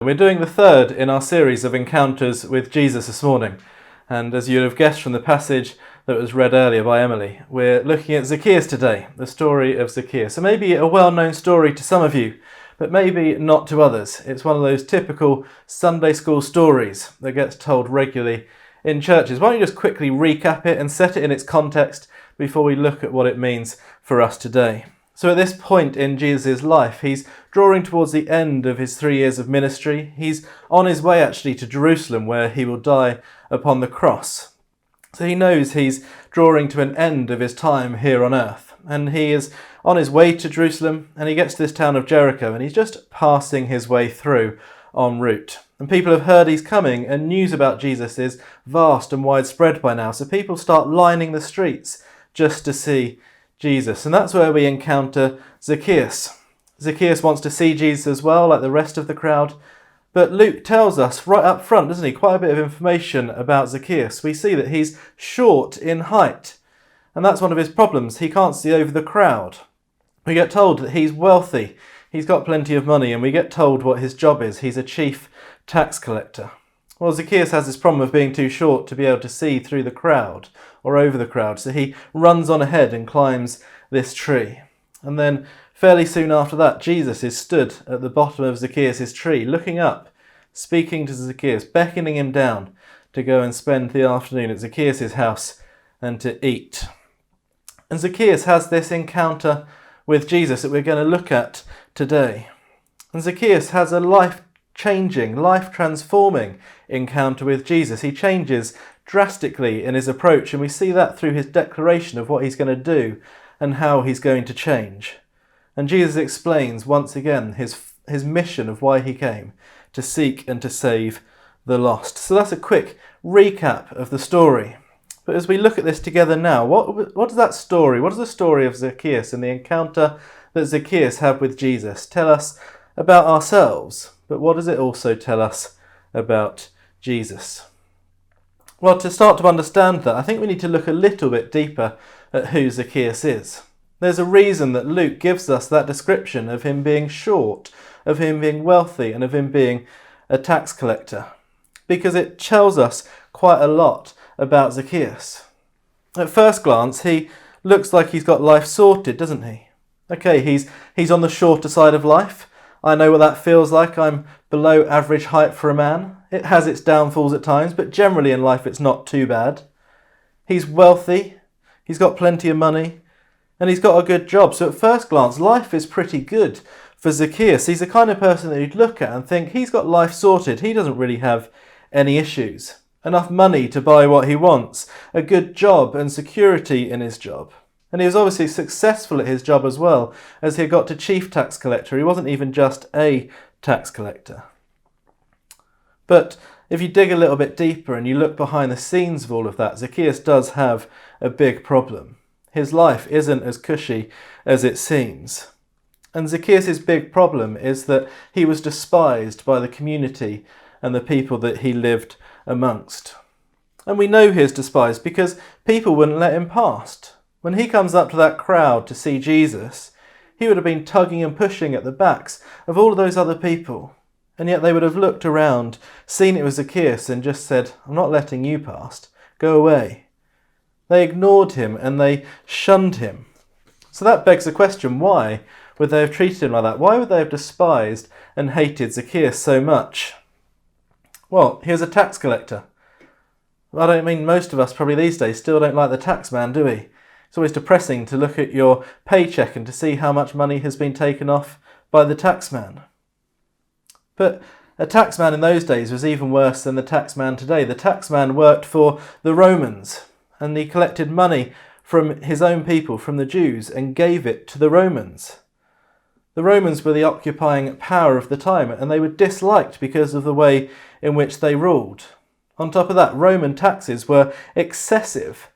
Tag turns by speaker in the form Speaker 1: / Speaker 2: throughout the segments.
Speaker 1: We're doing the third in our series of encounters with Jesus this morning. And as you'd have guessed from the passage that was read earlier by Emily, we're looking at Zacchaeus today, the story of Zacchaeus. So maybe a well-known story to some of you, but maybe not to others. It's one of those typical Sunday school stories that gets told regularly in churches. Why don't you just quickly recap it and set it in its context before we look at what it means for us today? So at this point in Jesus' life, he's drawing towards the end of his 3 years of ministry. He's on his way actually to Jerusalem, where he will die upon the cross. So he knows he's drawing to an end of his time here on earth. And he is on his way to Jerusalem, and he gets to this town of Jericho, and he's just passing his way through en route. And people have heard he's coming, and news about Jesus is vast and widespread by now. So people start lining the streets just to see Jesus. And that's where we encounter Zacchaeus. Zacchaeus wants to see Jesus as well, like the rest of the crowd. But Luke tells us right up front, doesn't he, quite a bit of information about Zacchaeus. We see that he's short in height. And that's one of his problems. He can't see over the crowd. We get told that he's wealthy. He's got plenty of money, and we get told what his job is. He's a chief tax collector. Well, Zacchaeus has this problem of being too short to be able to see through the crowd or over the crowd. So he runs on ahead and climbs this tree. And then fairly soon after that, Jesus is stood at the bottom of Zacchaeus' tree, looking up, speaking to Zacchaeus, beckoning him down to go and spend the afternoon at Zacchaeus' house and to eat. And Zacchaeus has this encounter with Jesus that we're going to look at today. And Zacchaeus has a life-changing, life-transforming encounter with Jesus. He changes drastically in his approach, and we see that through his declaration of what he's going to do and how he's going to change. And Jesus explains once again his mission of why he came, to seek and to save the lost. So that's a quick recap of the story. But as we look at this together now, what does that story, what does the story of Zacchaeus and the encounter that Zacchaeus had with Jesus tell us about ourselves? But what does it also tell us about Jesus? Well, to start to understand that, I think we need to look a little bit deeper at who Zacchaeus is. There's a reason that Luke gives us that description of him being short, of him being wealthy, and of him being a tax collector, because it tells us quite a lot about Zacchaeus. At first glance, he looks like he's got life sorted, doesn't he? Okay, he's on the shorter side of life. I know what that feels like. I'm below average height for a man. It has its downfalls at times, but generally in life it's not too bad. He's wealthy, he's got plenty of money, and he's got a good job. So at first glance, life is pretty good for Zacchaeus. He's the kind of person that you'd look at and think he's got life sorted. He doesn't really have any issues. Enough money to buy what he wants, a good job and security in his job. And he was obviously successful at his job as well, as he got to chief tax collector. He wasn't even just a tax collector. But if you dig a little bit deeper and you look behind the scenes of all of that, Zacchaeus does have a big problem. His life isn't as cushy as it seems. And Zacchaeus' big problem is that he was despised by the community and the people that he lived amongst. And we know he is despised because people wouldn't let him past. When he comes up to that crowd to see Jesus, he would have been tugging and pushing at the backs of all of those other people. And yet they would have looked around, seen it was Zacchaeus, and just said, "I'm not letting you past. Go away." They ignored him and they shunned him. So that begs the question, why would they have treated him like that? Why would they have despised and hated Zacchaeus so much? Well, he was a tax collector. I don't mean most of us probably these days still don't like the tax man, do we? It's always depressing to look at your paycheck and to see how much money has been taken off by the tax man. But a tax man in those days was even worse than the tax man today. The tax man worked for the Romans, and he collected money from his own people, from the Jews, and gave it to the Romans. The Romans were the occupying power of the time, and they were disliked because of the way in which they ruled. On top of that, Roman taxes were excessive,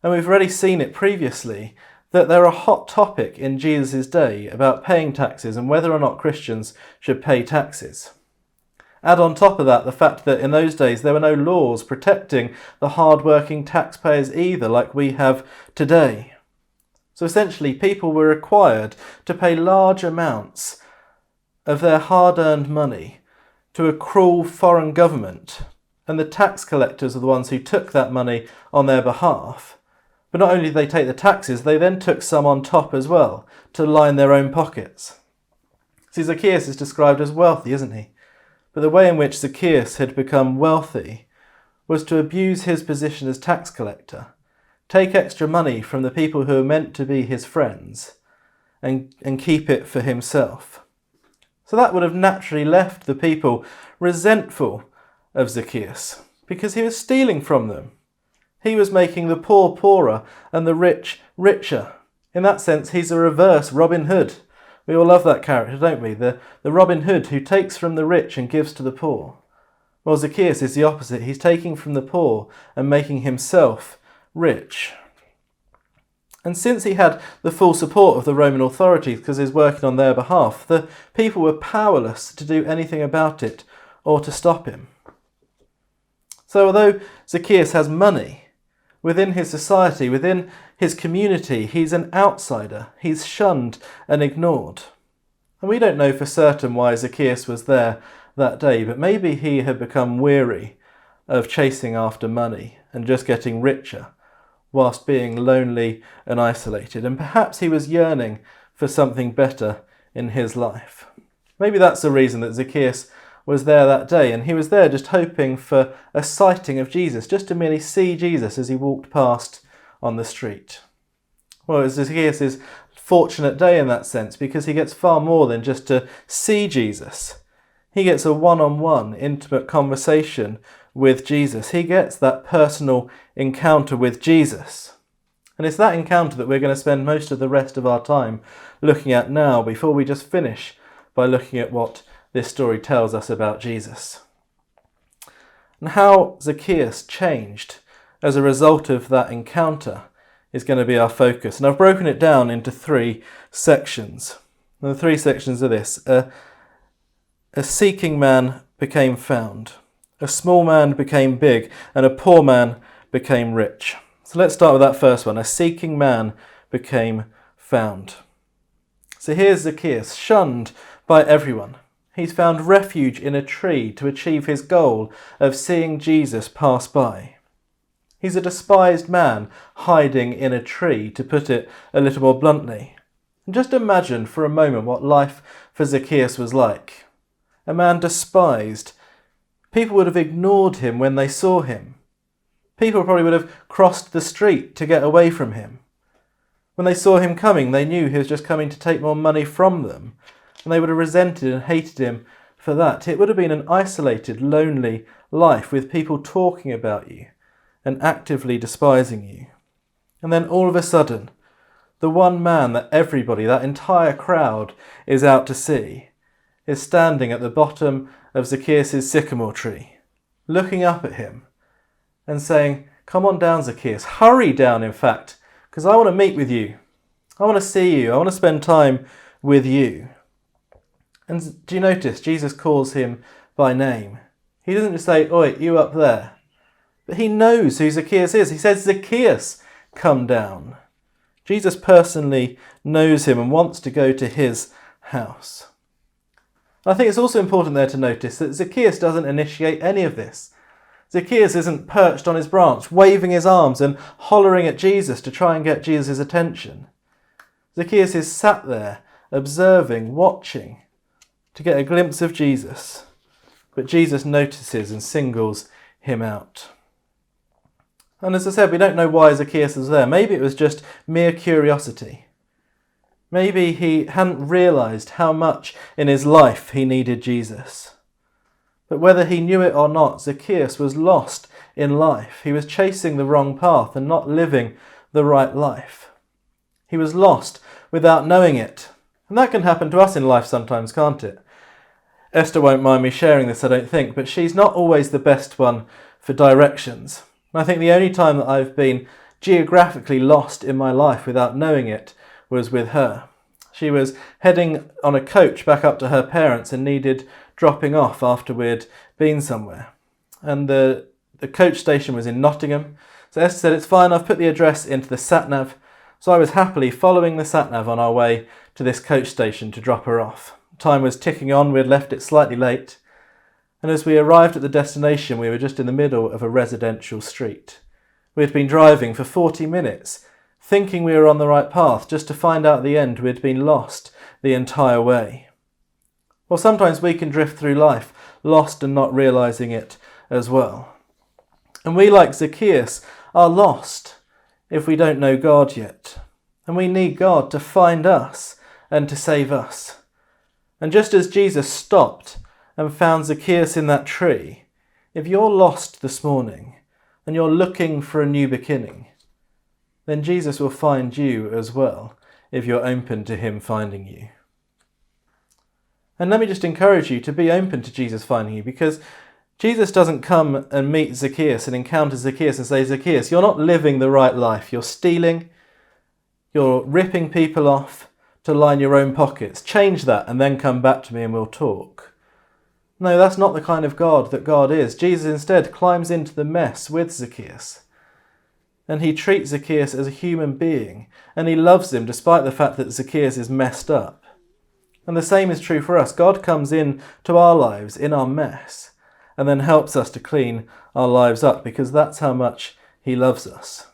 Speaker 1: and we've already seen it previously that they're a hot topic in Jesus' day about paying taxes and whether or not Christians should pay taxes. Add on top of that the fact that in those days there were no laws protecting the hard-working taxpayers either, like we have today. So essentially people were required to pay large amounts of their hard-earned money to a cruel foreign government, and the tax collectors are the ones who took that money on their behalf. But not only did they take the taxes, they then took some on top as well to line their own pockets. See, Zacchaeus is described as wealthy, isn't he? But the way in which Zacchaeus had become wealthy was to abuse his position as tax collector, take extra money from the people who were meant to be his friends, and keep it for himself. So that would have naturally left the people resentful of Zacchaeus, because he was stealing from them. He was making the poor poorer and the rich richer. In that sense, he's a reverse Robin Hood. We all love that character, don't we? The Robin Hood who takes from the rich and gives to the poor. Well, Zacchaeus is the opposite. He's taking from the poor and making himself rich. And since he had the full support of the Roman authorities because he was working on their behalf, the people were powerless to do anything about it or to stop him. So although Zacchaeus has money, within his society, within his community, he's an outsider. He's shunned and ignored. And we don't know for certain why Zacchaeus was there that day, but maybe he had become weary of chasing after money and just getting richer, whilst being lonely and isolated. And perhaps he was yearning for something better in his life. Maybe that's the reason that Zacchaeus was there that day, and he was there just hoping for a sighting of Jesus, just to merely see Jesus as he walked past on the street. Well, it's Zacchaeus' fortunate day in that sense, because he gets far more than just to see Jesus. He gets a one-on-one, intimate conversation with Jesus. He gets that personal encounter with Jesus. And it's that encounter that we're going to spend most of the rest of our time looking at now, before we just finish by looking at what this story tells us about Jesus. And how Zacchaeus changed as a result of that encounter is going to be our focus. And I've broken it down into 3 sections. And the 3 sections are this. A seeking man became found. A small man became big, and a poor man became rich. So let's start with that first one. A seeking man became found. So here's Zacchaeus, shunned by everyone. He's found refuge in a tree to achieve his goal of seeing Jesus pass by. He's a despised man hiding in a tree, to put it a little more bluntly. And just imagine for a moment what life for Zacchaeus was like. A man despised. People would have ignored him when they saw him. People probably would have crossed the street to get away from him. When they saw him coming, they knew he was just coming to take more money from them, and they would have resented and hated him for that. It would have been an isolated, lonely life with people talking about you and actively despising you. And then all of a sudden, the one man that everybody, that entire crowd, is out to see, is standing at the bottom of Zacchaeus' sycamore tree, looking up at him and saying, "Come on down, Zacchaeus. Hurry down, in fact, because I want to meet with you. I want to see you. I want to spend time with you." And do you notice Jesus calls him by name? He doesn't just say, "Oi, you up there." But he knows who Zacchaeus is. He says, "Zacchaeus, come down." Jesus personally knows him and wants to go to his house. I think it's also important there to notice that Zacchaeus doesn't initiate any of this. Zacchaeus isn't perched on his branch, waving his arms and hollering at Jesus to try and get Jesus' attention. Zacchaeus is sat there, observing, watching, to get a glimpse of Jesus. But Jesus notices and singles him out. And as I said, we don't know why Zacchaeus was there. Maybe it was just mere curiosity. Maybe he hadn't realised how much in his life he needed Jesus. But whether he knew it or not, Zacchaeus was lost in life. He was chasing the wrong path and not living the right life. He was lost without knowing it. And that can happen to us in life sometimes, can't it? Esther won't mind me sharing this, I don't think, but she's not always the best one for directions. And I think the only time that I've been geographically lost in my life without knowing it was with her. She was heading on a coach back up to her parents and needed dropping off after we'd been somewhere. And the coach station was in Nottingham. So Esther said, "It's fine, I've put the address into the sat-nav." So I was happily following the sat-nav on our way to this coach station to drop her off. Time was ticking on, we'd left it slightly late. And as we arrived at the destination, we were just in the middle of a residential street. We had been driving for 40 minutes, thinking we were on the right path, just to find out at the end we had been lost the entire way. Well, sometimes we can drift through life, lost and not realising it as well. And we, like Zacchaeus, are lost if we don't know God yet. And we need God to find us and to save us. And just as Jesus stopped and found Zacchaeus in that tree, if you're lost this morning and you're looking for a new beginning, then Jesus will find you as well if you're open to him finding you. And let me just encourage you to be open to Jesus finding you, because Jesus doesn't come and meet Zacchaeus and encounter Zacchaeus and say, Zacchaeus, you're not living the right life. You're stealing, you're ripping people off to line your own pockets. Change that and then come back to me and we'll talk. No, that's not the kind of God that God is. Jesus instead climbs into the mess with Zacchaeus. And he treats Zacchaeus as a human being. And he loves him despite the fact that Zacchaeus is messed up. And the same is true for us. God comes in to our lives in our mess and then helps us to clean our lives up, because that's how much he loves us.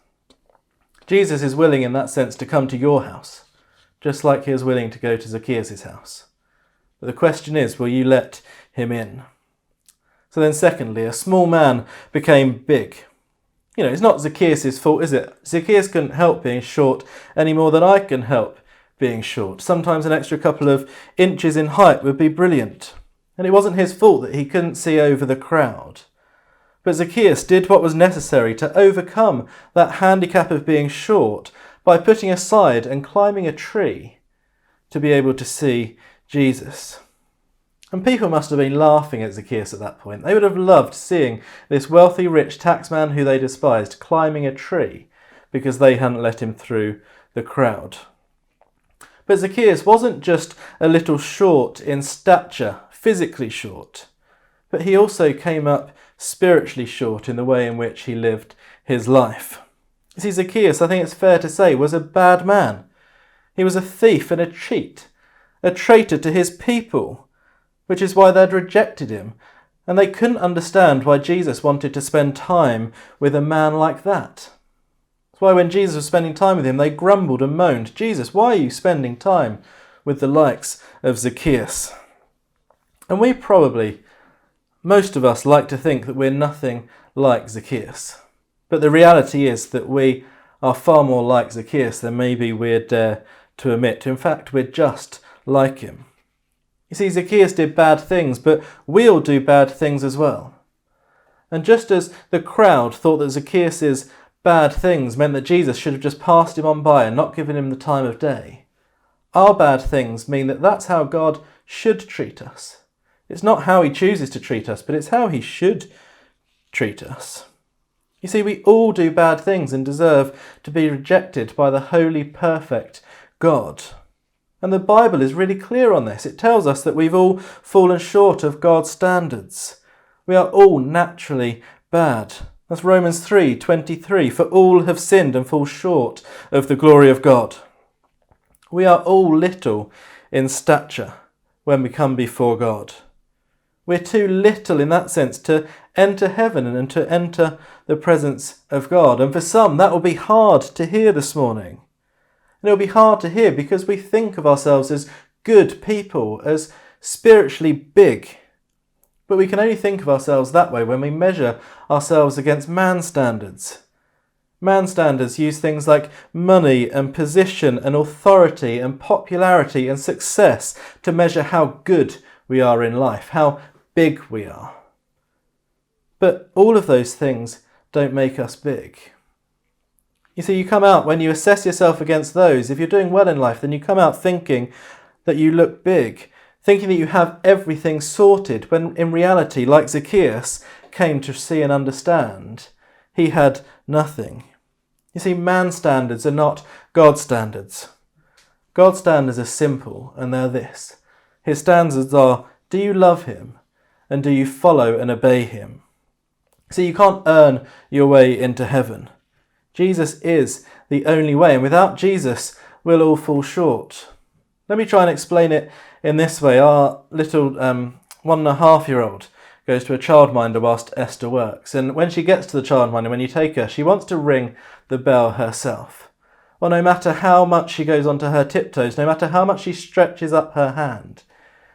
Speaker 1: Jesus is willing in that sense to come to your house, just like he was willing to go to Zacchaeus' house. But the question is, will you let him in? So then secondly, a small man became big. It's not Zacchaeus' fault, is it? Zacchaeus couldn't help being short any more than I can help being short. Sometimes an extra couple of inches in height would be brilliant. And it wasn't his fault that he couldn't see over the crowd. But Zacchaeus did what was necessary to overcome that handicap of being short by putting aside and climbing a tree to be able to see Jesus. And people must have been laughing at Zacchaeus at that point. They would have loved seeing this wealthy, rich taxman who they despised climbing a tree because they hadn't let him through the crowd. But Zacchaeus wasn't just a little short in stature, physically short, but he also came up spiritually short in the way in which he lived his life. You see, Zacchaeus, I think it's fair to say, was a bad man. He was a thief and a cheat, a traitor to his people, which is why they'd rejected him, and they couldn't understand why Jesus wanted to spend time with a man like that. That's why when Jesus was spending time with him, they grumbled and moaned, Jesus, why are you spending time with the likes of Zacchaeus? And we probably, most of us, like to think that we're nothing like Zacchaeus. But the reality is that we are far more like Zacchaeus than maybe we'd dare to admit. In fact, we're just like him. You see, Zacchaeus did bad things, but we'll do bad things as well. And just as the crowd thought that Zacchaeus' bad things meant that Jesus should have just passed him on by and not given him the time of day, our bad things mean that that's how God should treat us. It's not how he chooses to treat us, but it's how he should treat us. You see, we all do bad things and deserve to be rejected by the holy, perfect God. And the Bible is really clear on this. It tells us that we've all fallen short of God's standards. We are all naturally bad. That's Romans 3:23. For all have sinned and fall short of the glory of God. We are all little in stature when we come before God. We're too little in that sense to enter heaven and to enter the presence of God. And for some, that will be hard to hear this morning. And it'll be hard to hear because we think of ourselves as good people, as spiritually big. But we can only think of ourselves that way when we measure ourselves against man's standards. Man's standards use things like money and position and authority and popularity and success to measure how good we are in life, how big we are. But all of those things don't make us big. You see, you come out, when you assess yourself against those, if you're doing well in life, then you come out thinking that you look big, thinking that you have everything sorted, when in reality, like Zacchaeus came to see and understand, he had nothing. You see, man's standards are not God's standards. God's standards are simple, and they're this. His standards are, do you love him? And do you follow and obey him? See, you can't earn your way into heaven. Jesus is the only way, and without Jesus, we'll all fall short. Let me try and explain it in this way. Our little 1.5-year-old goes to a childminder whilst Esther works. And when she gets to the childminder, when you take her, she wants to ring the bell herself. Well, no matter how much she goes onto her tiptoes, no matter how much she stretches up her hand,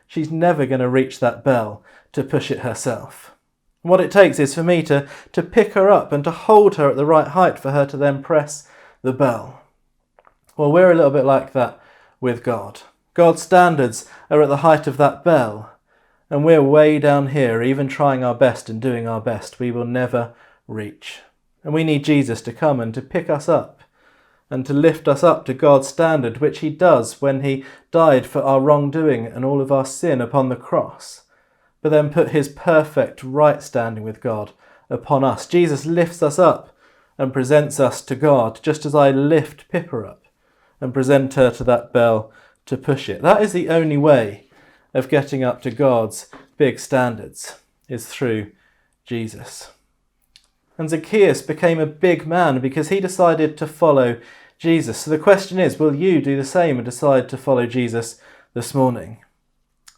Speaker 1: she's never going to reach that bell to push it herself. And what it takes is for me to pick her up and to hold her at the right height for her to then press the bell. Well, we're a little bit like that with God. God's standards are at the height of that bell, and we're way down here, even trying our best and doing our best. We will never reach. And we need Jesus to come and to pick us up and to lift us up to God's standard, which he does when he died for our wrongdoing and all of our sin upon the cross, but then put his perfect right standing with God upon us. Jesus lifts us up and presents us to God, just as I lift Pippa up and present her to that bell to push it. That is the only way of getting up to God's big standards, is through Jesus. And Zacchaeus became a big man because he decided to follow Jesus. So the question is, will you do the same and decide to follow Jesus this morning?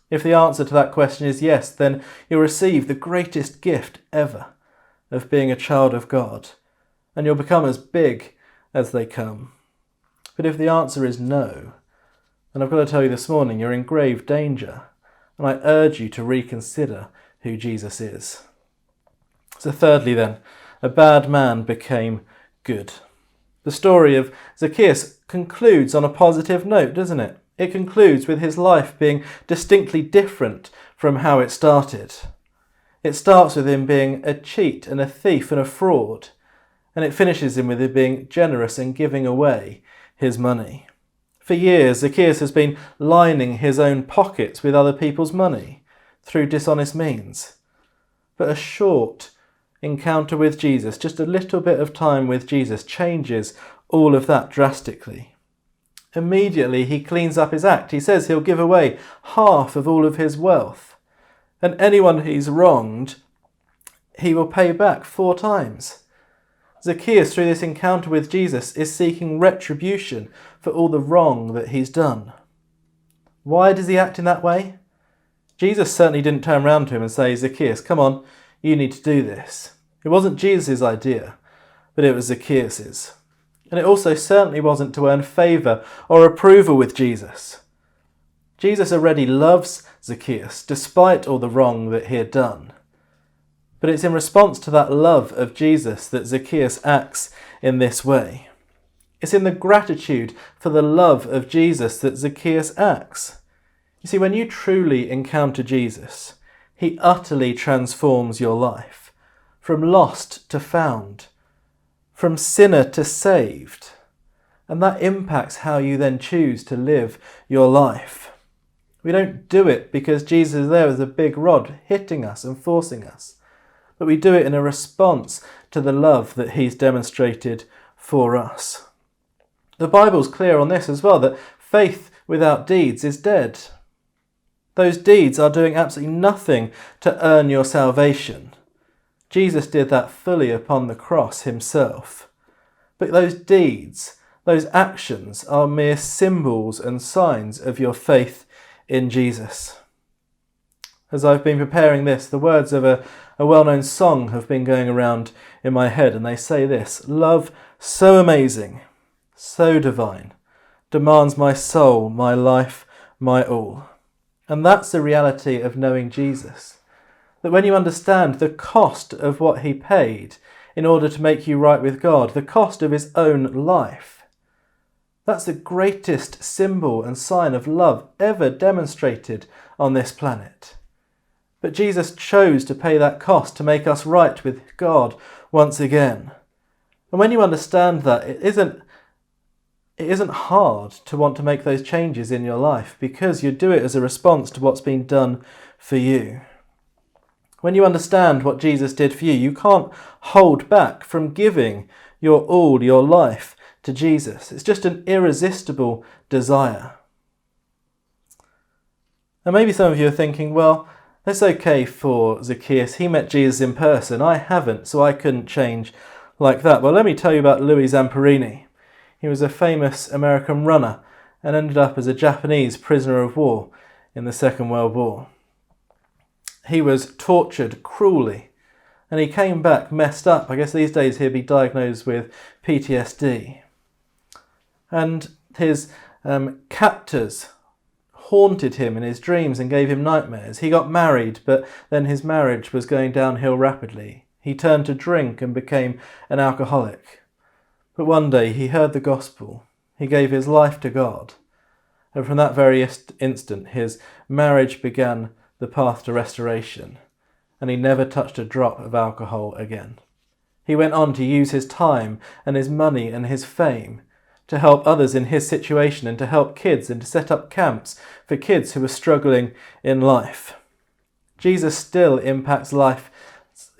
Speaker 1: If the answer to that question is yes, then you'll receive the greatest gift ever of being a child of God, and you'll become as big as they come. But if the answer is no, then I've got to tell you this morning, you're in grave danger, and I urge you to reconsider who Jesus is. So thirdly then, a bad man became good. The story of Zacchaeus concludes on a positive note, doesn't it? It concludes with his life being distinctly different from how it started. It starts with him being a cheat and a thief and a fraud, and it finishes him with him being generous and giving away his money. For years, Zacchaeus has been lining his own pockets with other people's money through dishonest means. But a short encounter with Jesus, just a little bit of time with Jesus, changes all of that drastically. Immediately, he cleans up his act. He says he'll give away half of all of his wealth. And anyone he's wronged, he will pay back 4 times. Zacchaeus, through this encounter with Jesus, is seeking retribution for all the wrong that he's done. Why does he act in that way? Jesus certainly didn't turn around to him and say, Zacchaeus, come on, you need to do this. It wasn't Jesus' idea, but it was Zacchaeus's. And it also certainly wasn't to earn favour or approval with Jesus. Jesus already loves Zacchaeus, despite all the wrong that he had done. But it's in response to that love of Jesus that Zacchaeus acts in this way. It's in the gratitude for the love of Jesus that Zacchaeus acts. You see, when you truly encounter Jesus, he utterly transforms your life, from lost to found, from sinner to saved. And that impacts how you then choose to live your life. We don't do it because Jesus is there with a big rod hitting us and forcing us. But we do it in a response to the love that he's demonstrated for us. The Bible's clear on this as well, that faith without deeds is dead. Those deeds are doing absolutely nothing to earn your salvation. Jesus did that fully upon the cross himself. But those deeds, those actions, are mere symbols and signs of your faith in Jesus. As I've been preparing this, the words of a well-known song have been going around in my head, and they say this: love so amazing, so divine, demands my soul, my life, my all. And that's the reality of knowing Jesus. That when you understand the cost of what he paid in order to make you right with God, the cost of his own life, that's the greatest symbol and sign of love ever demonstrated on this planet. But Jesus chose to pay that cost to make us right with God once again. And when you understand that, it isn't hard to want to make those changes in your life, because you do it as a response to what's been done for you. When you understand what Jesus did for you, you can't hold back from giving your all, your life, to Jesus. It's just an irresistible desire. And maybe some of you are thinking, well, that's okay for Zacchaeus. He met Jesus in person. I haven't, so I couldn't change like that. Well, let me tell you about Louis Zamperini. He was a famous American runner and ended up as a Japanese prisoner of war in the Second World War. He was tortured cruelly, and he came back messed up. I guess these days he'd be diagnosed with PTSD. And his captors haunted him in his dreams and gave him nightmares. He got married, but then his marriage was going downhill rapidly. He turned to drink and became an alcoholic. But one day he heard the gospel. He gave his life to God. And from that very instant, his marriage began the path to restoration, and he never touched a drop of alcohol again. He went on to use his time and his money and his fame to help others in his situation and to help kids and to set up camps for kids who were struggling in life. Jesus still impacts life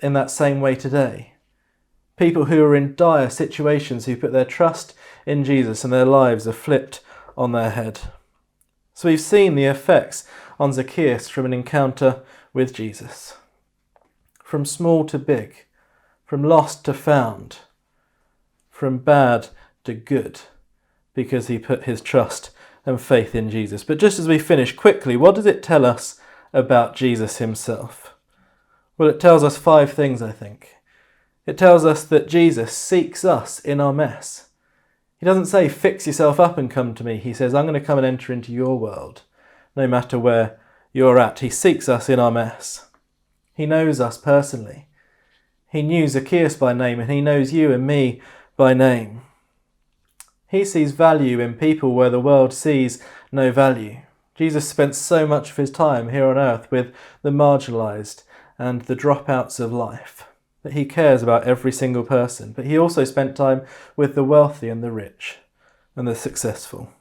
Speaker 1: in that same way today. People who are in dire situations who put their trust in Jesus and their lives are flipped on their head. So we've seen the effects on Zacchaeus from an encounter with Jesus. From small to big, from lost to found, from bad to good, because he put his trust and faith in Jesus. But just as we finish quickly, what does it tell us about Jesus himself? Well, it tells us 5 things, I think. It tells us that Jesus seeks us in our mess. He doesn't say, fix yourself up and come to me. He says, I'm going to come and enter into your world, no matter where you're at. He seeks us in our mess. He knows us personally. He knew Zacchaeus by name, and he knows you and me by name. He sees value in people where the world sees no value. Jesus spent so much of his time here on earth with the marginalised and the dropouts of life, that he cares about every single person. But he also spent time with the wealthy and the rich and the successful.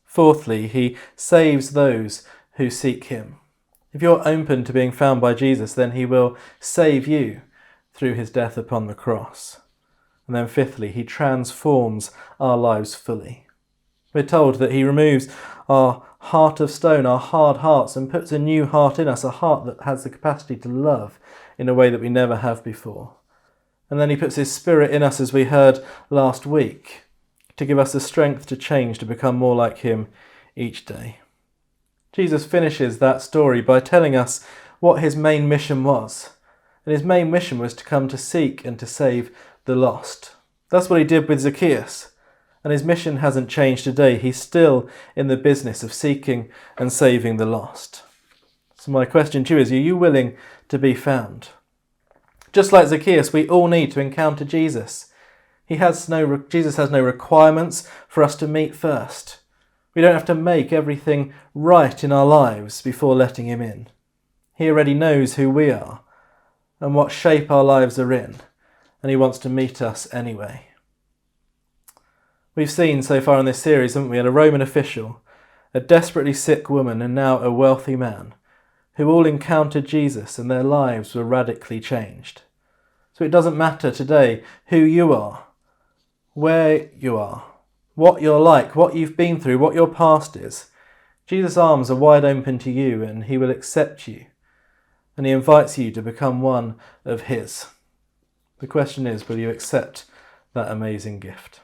Speaker 1: Fourthly, he saves those who seek him. If you're open to being found by Jesus, then he will save you through his death upon the cross. And then fifthly, he transforms our lives fully. We're told that he removes our heart of stone, our hard hearts, and puts a new heart in us, a heart that has the capacity to love in a way that we never have before. And then he puts his Spirit in us, as we heard last week, to give us the strength to change, to become more like him each day. Jesus finishes that story by telling us what his main mission was. And his main mission was to come to seek and to save the lost. That's what he did with Zacchaeus. And his mission hasn't changed today. He's still in the business of seeking and saving the lost. So my question to you is, are you willing to be found? Just like Zacchaeus, we all need to encounter Jesus. Jesus has no requirements for us to meet first. We don't have to make everything right in our lives before letting him in. He already knows who we are and what shape our lives are in, and he wants to meet us anyway. We've seen so far in this series, haven't we, a Roman official, a desperately sick woman, and now a wealthy man, who all encountered Jesus and their lives were radically changed. So it doesn't matter today who you are, where you are, what you're like, what you've been through, what your past is. Jesus' arms are wide open to you, and he will accept you, and he invites you to become one of his. The question is, will you accept that amazing gift?